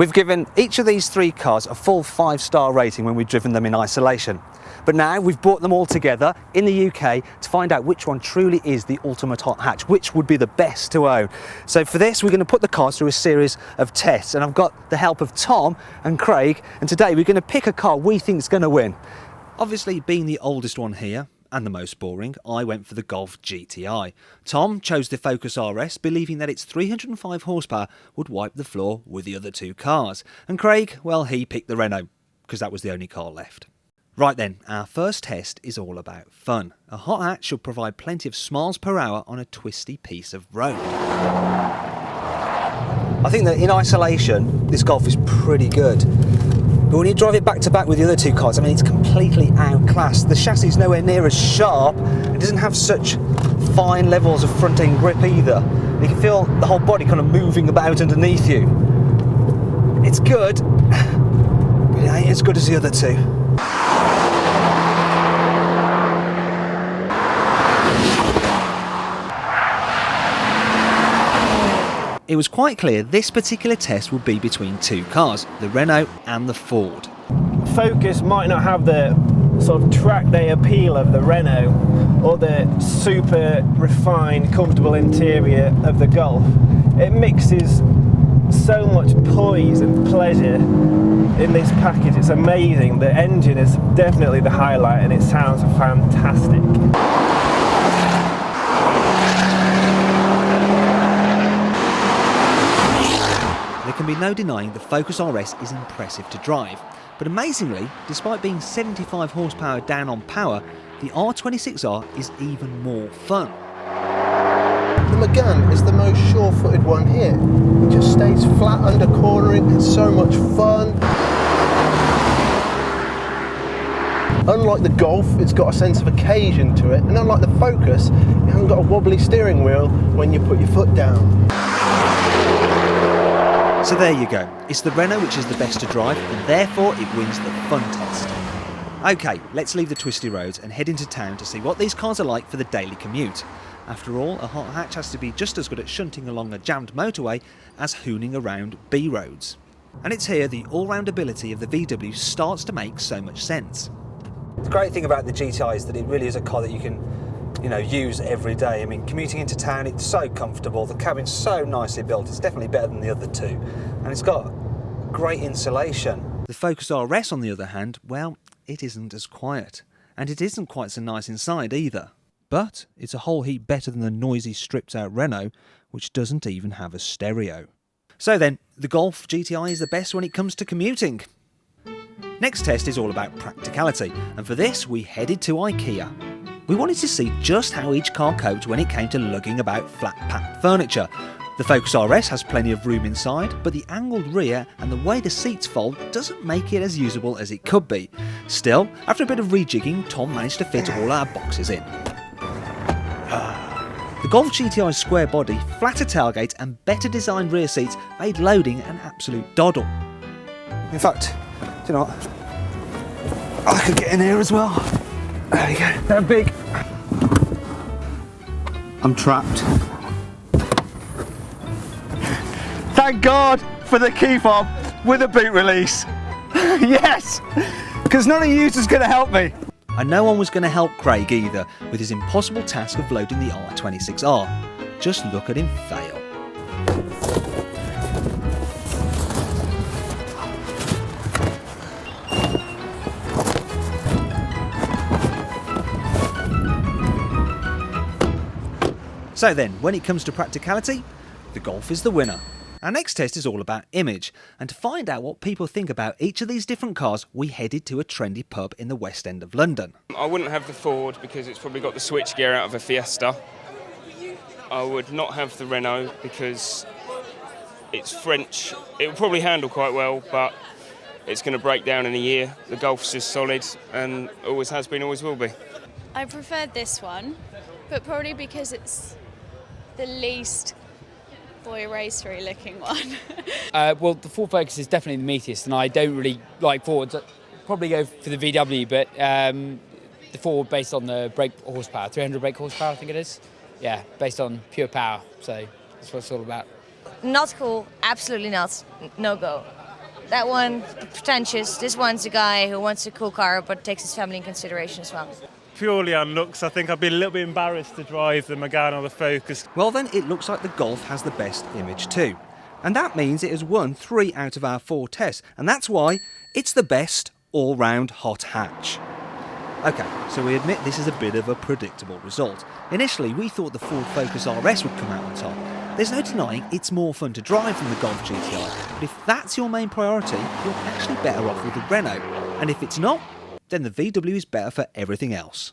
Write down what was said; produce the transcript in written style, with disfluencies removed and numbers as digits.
We've given each of these three cars a full 5-star rating when we've driven them in isolation. But now we've brought them all together in the UK to find out which one truly is the ultimate hot hatch, which would be the best to own. So for this, we're going to put the cars through a series of tests, and I've got the help of Tom and Craig, and today we're going to pick a car we think is going to win. Obviously, being the oldest one here, and the most boring, I went for the Golf GTI. Tom chose the Focus RS, believing that its 305 horsepower would wipe the floor with the other two cars. And Craig, well, he picked the Renault, because that was the only car left. Right then, our first test is all about fun. A hot hatch should provide plenty of miles per hour on a twisty piece of road. I think that in isolation, this Golf is pretty good. But when you drive it back to back with the other two cars, I mean, it's completely outclassed. The chassis is nowhere near as sharp. It doesn't have such fine levels of front-end grip either. And you can feel the whole body kind of moving about underneath you. It's good, but it ain't as good as the other two. It was quite clear this particular test would be between two cars, the Renault and the Ford. Focus might not have the sort of track day appeal of the Renault or the super refined, comfortable interior of the Golf. It mixes so much poise and pleasure in this package. It's amazing. The engine is definitely the highlight and it sounds fantastic. There can be no denying the Focus RS is impressive to drive, but amazingly, despite being 75 horsepower down on power, the R26R is even more fun. The Megane is the most sure-footed one here. It just stays flat under cornering, it's so much fun. Unlike the Golf, it's got a sense of occasion to it, and unlike the Focus, you haven't got a wobbly steering wheel when you put your foot down. So there you go, it's the Renault which is the best to drive, and therefore it wins the fun test. OK, let's leave the twisty roads and head into town to see what these cars are like for the daily commute. After all, a hot hatch has to be just as good at shunting along a jammed motorway as hooning around B roads. And it's here the all-round ability of the VW starts to make so much sense. The great thing about the GTI is that it really is a car that you can use every day. I mean, commuting into town, it's so comfortable, the cabin's so nicely built, it's definitely better than the other two, and it's got great insulation. The Focus RS, on the other hand, well, it isn't as quiet, and it isn't quite so nice inside either. But it's a whole heap better than the noisy, stripped-out Renault, which doesn't even have a stereo. So then, the Golf GTI is the best when it comes to commuting. Next test is all about practicality, and for this we headed to IKEA. We wanted to see just how each car coped when it came to lugging about flat-packed furniture. The Focus RS has plenty of room inside, but the angled rear and the way the seats fold doesn't make it as usable as it could be. Still, after a bit of rejigging, Tom managed to fit all our boxes in. The Golf GTI's square body, flatter tailgate and better designed rear seats made loading an absolute doddle. In fact, do you know what? I could get in here as well. There you go. They're big. I'm trapped. Thank God for the key fob with a boot release. Yes! Because none of you is going to help me. And no one was going to help Craig either with his impossible task of loading the R26R. Just look at him fail. So then, when it comes to practicality, the Golf is the winner. Our next test is all about image, and to find out what people think about each of these different cars, we headed to a trendy pub in the West End of London. I wouldn't have the Ford because it's probably got the switchgear out of a Fiesta. I would not have the Renault because it's French. It will probably handle quite well, but it's going to break down in a year. The Golf's just solid and always has been, always will be. I preferred this one, but probably because it's the least boy racery looking one. Well, the Ford Focus is definitely the meatiest, and I don't really like Fords. I'd probably go for the VW, but the Ford based on the brake horsepower, 300 brake horsepower, I think it is. Yeah, based on pure power. So that's what it's all about. Not cool, absolutely not. No go. That one, pretentious. This one's a guy who wants a cool car but takes his family in consideration as well. Purely on looks, I think I'd be a little bit embarrassed to drive the Megane or the Focus. Well then, it looks like the Golf has the best image too. And that means it has won 3 out of our 4 tests, and that's why it's the best all-round hot hatch. OK, so we admit this is a bit of a predictable result. Initially, we thought the Ford Focus RS would come out on top. There's no denying it's more fun to drive than the Golf GTI, but if that's your main priority, you're actually better off with the Renault. And if it's not, then the VW is better for everything else.